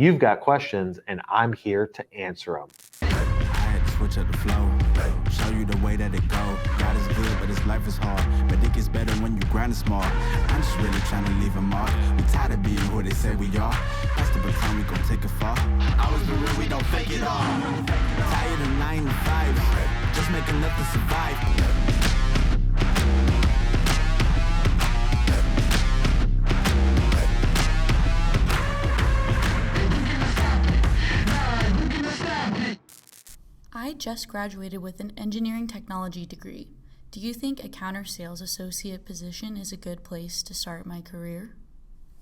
You've got questions and I'm here to answer them. I had to switch up the flow, show you the way that it go. God is good, but his life is hard. But it gets better when you grind it small. I'm just really trying to leave a mark. We tired of being who they say we are. That's the baton, we gon' take it far. Always be real, we don't fake it all. Tired of 9 to 5, just make enough to survive. I just graduated with an engineering technology degree. Do you think a counter sales associate position is a good place to start my career?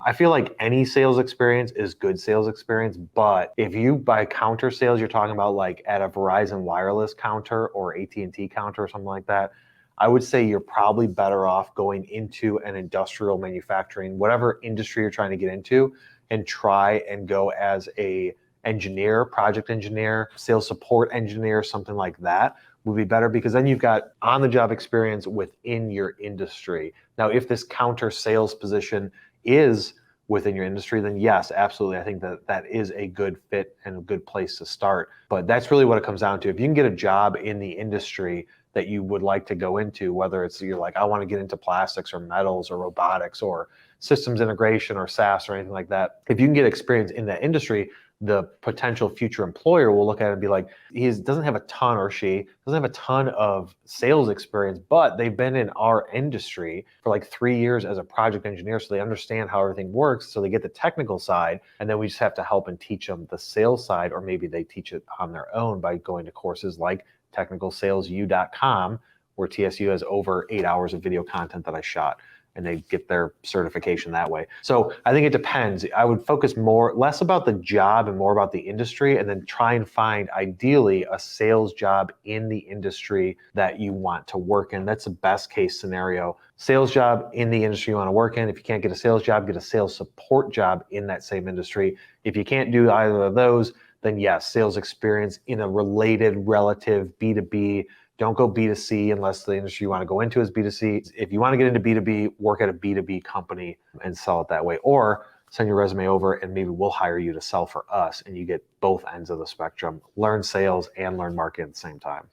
I feel like any sales experience is good sales experience, but if you buy counter sales, you're talking about like at a Verizon wireless counter or AT&T counter or something like that. I would say you're probably better off going into an industrial manufacturing, whatever industry you're trying to get into, and try and go as a engineer, project engineer, sales support engineer, something like that would be better because then you've got on the job experience within your industry. Now, if this counter sales position is within your industry, then yes, absolutely. I think that that is a good fit and a good place to start. But that's really what it comes down to. If you can get a job in the industry that you would like to go into, whether it's you're like, I want to get into plastics or metals or robotics or systems integration or SaaS or anything like that. If you can get experience in that industry, the potential future employer will look at it and be like, he doesn't have a ton or she doesn't have a ton of sales experience, but they've been in our industry for like 3 years as a project engineer. So they understand how everything works. So they get the technical side. And then we just have to help and teach them the sales side, or maybe they teach it on their own by going to courses like technicalsalesu.com, where TSU has over 8 hours of video content that I shot, and they get their certification that way. So I think it depends. I would focus less about the job and more about the industry, and then try and find ideally a sales job in the industry that you want to work in. That's the best case scenario. Sales job in the industry you want to work in. If you can't get a sales job, get a sales support job in that same industry. If you can't do either of those, then yes, sales experience in a related, relative B2B. Don't go B2C unless the industry you want to go into is B2C. If you want to get into B2B, work at a B2B company and sell it that way. Or send your resume over and maybe we'll hire you to sell for us and you get both ends of the spectrum. Learn sales and learn marketing at the same time.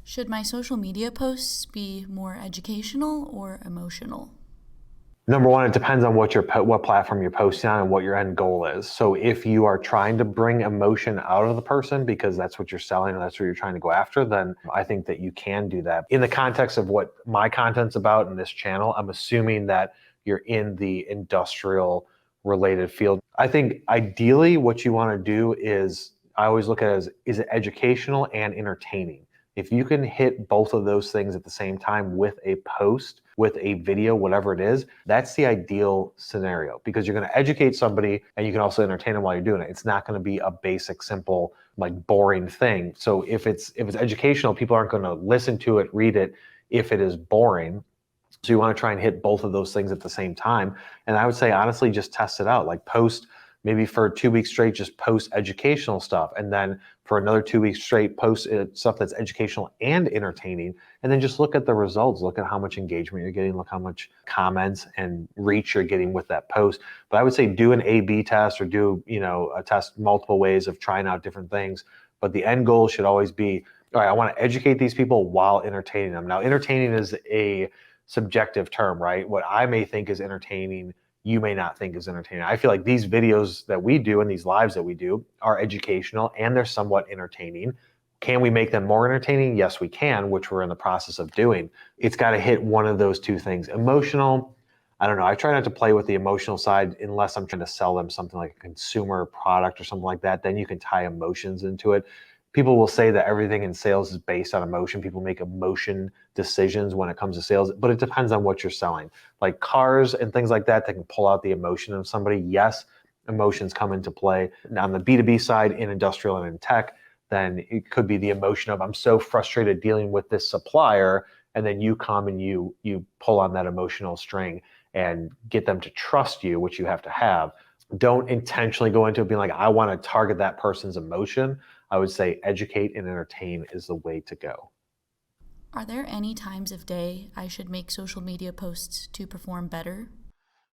Should my social media posts be more educational or emotional? Number one, it depends on what platform you're posting on and what your end goal is. So if you are trying to bring emotion out of the person because that's what you're selling and that's what you're trying to go after, then I think that you can do that. In the context of what my content's about in this channel, I'm assuming that you're in the industrial related field. I think ideally what you want to do is, I always look at it as, is it educational and entertaining? If you can hit both of those things at the same time with a post, with a video, whatever it is, that's the ideal scenario because you're going to educate somebody and you can also entertain them while you're doing it. It's not going to be a basic, simple, like boring thing. So if it's educational, people aren't going to listen to it, read it if it is boring. So you want to try and hit both of those things at the same time. And I would say, honestly, just test it out. Like post maybe for 2 weeks straight, just post educational stuff. And then for another 2 weeks straight, post stuff that's educational and entertaining. And then just look at the results. Look at how much engagement you're getting. Look how much comments and reach you're getting with that post. But I would say do an A/B test or do, a test multiple ways of trying out different things. But the end goal should always be, all right, I want to educate these people while entertaining them. Now, entertaining is a subjective term, right? What I may think is entertaining, you may not think is entertaining. I feel like these videos that we do and these lives that we do are educational and they're somewhat entertaining. Can we make them more entertaining? Yes, we can, which we're in the process of doing. It's got to hit one of those two things. Emotional, I don't know. I try not to play with the emotional side unless I'm trying to sell them something like a consumer product or something like that. Then you can tie emotions into it. People will say that everything in sales is based on emotion. People make emotion decisions when it comes to sales, but it depends on what you're selling. Like cars and things like that can pull out the emotion of somebody. Yes, emotions come into play. Now on the B2B side, in industrial and in tech, then it could be the emotion of, I'm so frustrated dealing with this supplier. And then you come and you pull on that emotional string and get them to trust you, which you have to have. Don't intentionally go into it being like, I want to target that person's emotion. I would say educate and entertain is the way to go. Are there any times of day I should make social media posts to perform better?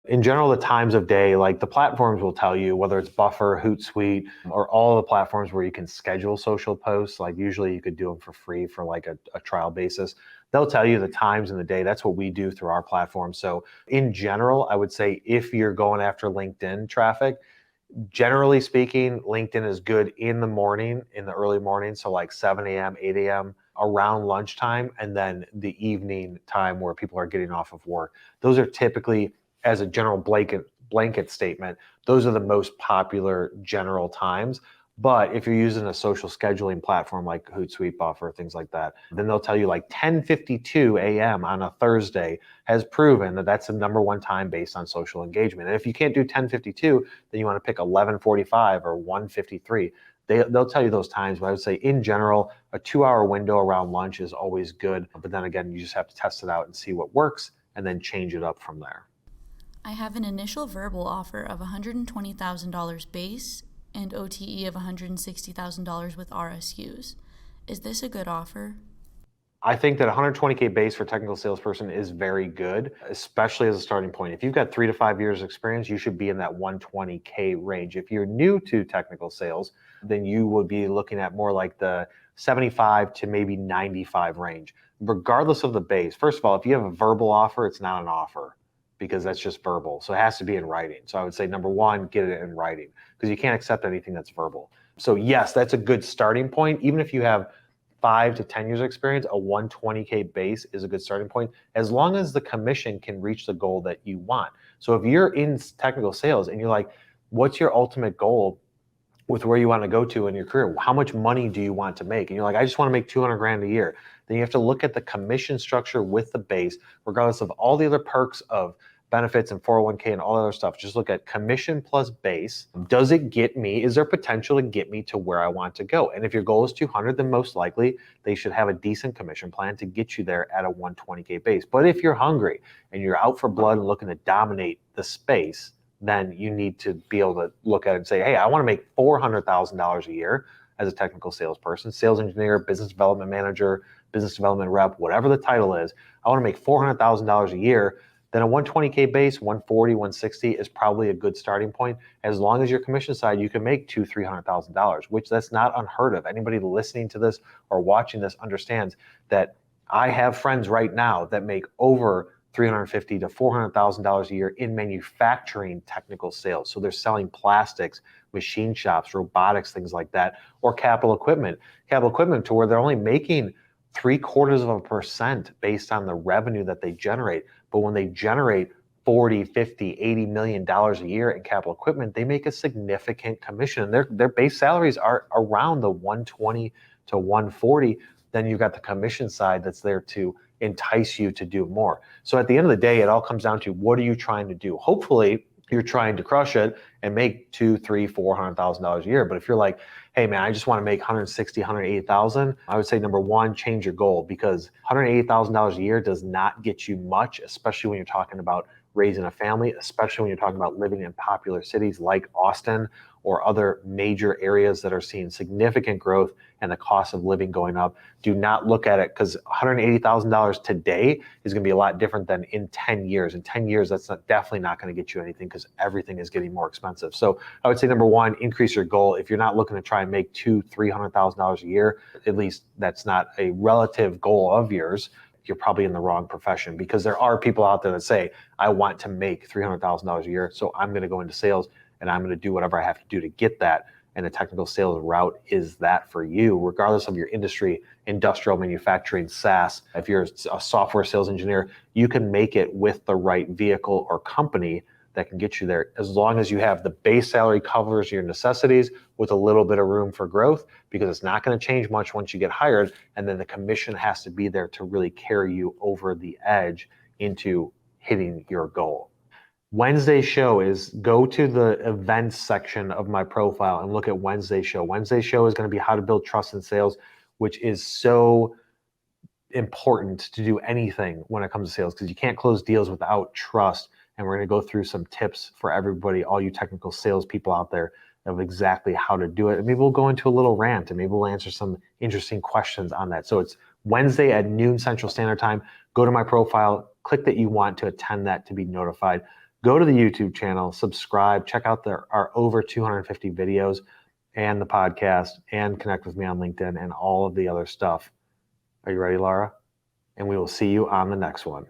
In general, the times of day, like the platforms will tell you, whether it's Buffer, Hootsuite, or all the platforms where you can schedule social posts. Like usually you could do them for free for like a trial basis. They'll tell you the times in the day. That's what we do through our platform. So in general, I would say if you're going after LinkedIn traffic, generally speaking, LinkedIn is good in the morning, in the early morning. So like 7 a.m., 8 a.m., around lunchtime, and then the evening time where people are getting off of work. Those are typically, as a general blanket statement, those are the most popular general times. But if you're using a social scheduling platform like Hootsuite, Buffer, things like that, then they'll tell you like 10:52 a.m. on a Thursday has proven that that's the number one time based on social engagement. And if you can't do 10:52, then you want to pick 11:45 or 1:53. They'll tell you those times, but I would say in general, a 2-hour window around lunch is always good. But then again, you just have to test it out and see what works and then change it up from there. I have an initial verbal offer of $120,000 base and OTE of $160,000 with RSUs. Is this a good offer? I think that 120K base for technical salesperson is very good, especially as a starting point. If you've got 3 to 5 years experience, you should be in that 120K range. If you're new to technical sales, then you would be looking at more like the 75 to maybe 95 range, regardless of the base. First of all, if you have a verbal offer, it's not an offer because that's just verbal. So it has to be in writing. So I would say number one, get it in writing because you can't accept anything that's verbal. So yes, that's a good starting point. Even if you have 5 to 10 years of experience, a 120K base is a good starting point, as long as the commission can reach the goal that you want. So if you're in technical sales and you're like, what's your ultimate goal with where you want to go to in your career? How much money do you want to make? And you're like, I just want to make 200 grand a year. Then you have to look at the commission structure with the base, regardless of all the other perks of benefits and 401k and all that other stuff. Just look at commission plus base. Does it get me? Is there potential to get me to where I want to go? And if your goal is 200, then most likely they should have a decent commission plan to get you there at a 120K base. But if you're hungry and you're out for blood and looking to dominate the space, then you need to be able to look at it and say, hey, I want to make $400,000 a year as a technical salesperson, sales engineer, business development manager, business development rep, whatever the title is. I want to make $400,000 a year. Then a 120K base, 140, 160 is probably a good starting point. As long as your commission side, you can make $200,000-$300,000, which that's not unheard of. Anybody listening to this or watching this understands that I have friends right now that make over $350,000 to $400,000 a year in manufacturing technical sales. So they're selling plastics, machine shops, robotics, things like that, or capital equipment to where they're only making 0.75% based on the revenue that they generate. But when they generate 40, 50, 80 million dollars a year in capital equipment, they make a significant commission. Their base salaries are around the 120 to 140. Then you've got the commission side that's there to entice you to do more. So at the end of the day, it all comes down to what are you trying to do? Hopefully you're trying to crush it and make $200,000, $300,000, $400,000 a year. But if you're like, hey man, I just want to make 160, 180,000, I would say number one, change your goal, because $180,000 a year does not get you much, especially when you're talking about raising a family, especially when you're talking about living in popular cities like Austin or other major areas that are seeing significant growth and the cost of living going up. Do not look at it, because $180,000 today is going to be a lot different than in 10 years. In 10 years, that's definitely not going to get you anything, because everything is getting more expensive. So I would say number one, increase your goal. If you're not looking to try and make $200,000-$300,000 a year, at least that's not a relative goal of yours, you're probably in the wrong profession, because there are people out there that say, I want to make $300,000 a year, so I'm going to go into sales and I'm going to do whatever I have to do to get that. And the technical sales route is that for you, regardless of your industry, industrial manufacturing, SaaS. If you're a software sales engineer, you can make it with the right vehicle or company that can get you there, as long as you have the base salary covers your necessities with a little bit of room for growth, because it's not going to change much once you get hired. And then the commission has to be there to really carry you over the edge into hitting your goal. Wednesday's show is, go to the events section of my profile and look at Wednesday's show. Wednesday's show is going to be how to build trust in sales, which is so important to do anything when it comes to sales, because you can't close deals without trust. And we're going to go through some tips for everybody, all you technical sales people out there, of exactly how to do it. And maybe we'll go into a little rant and maybe we'll answer some interesting questions on that. So it's Wednesday at noon Central Standard Time. Go to my profile, click that you want to attend that to be notified. go to the YouTube channel, subscribe, check out our over 250 videos and the podcast, and connect with me on LinkedIn and all of the other stuff. Are you ready, Laura? And we will see you on the next one.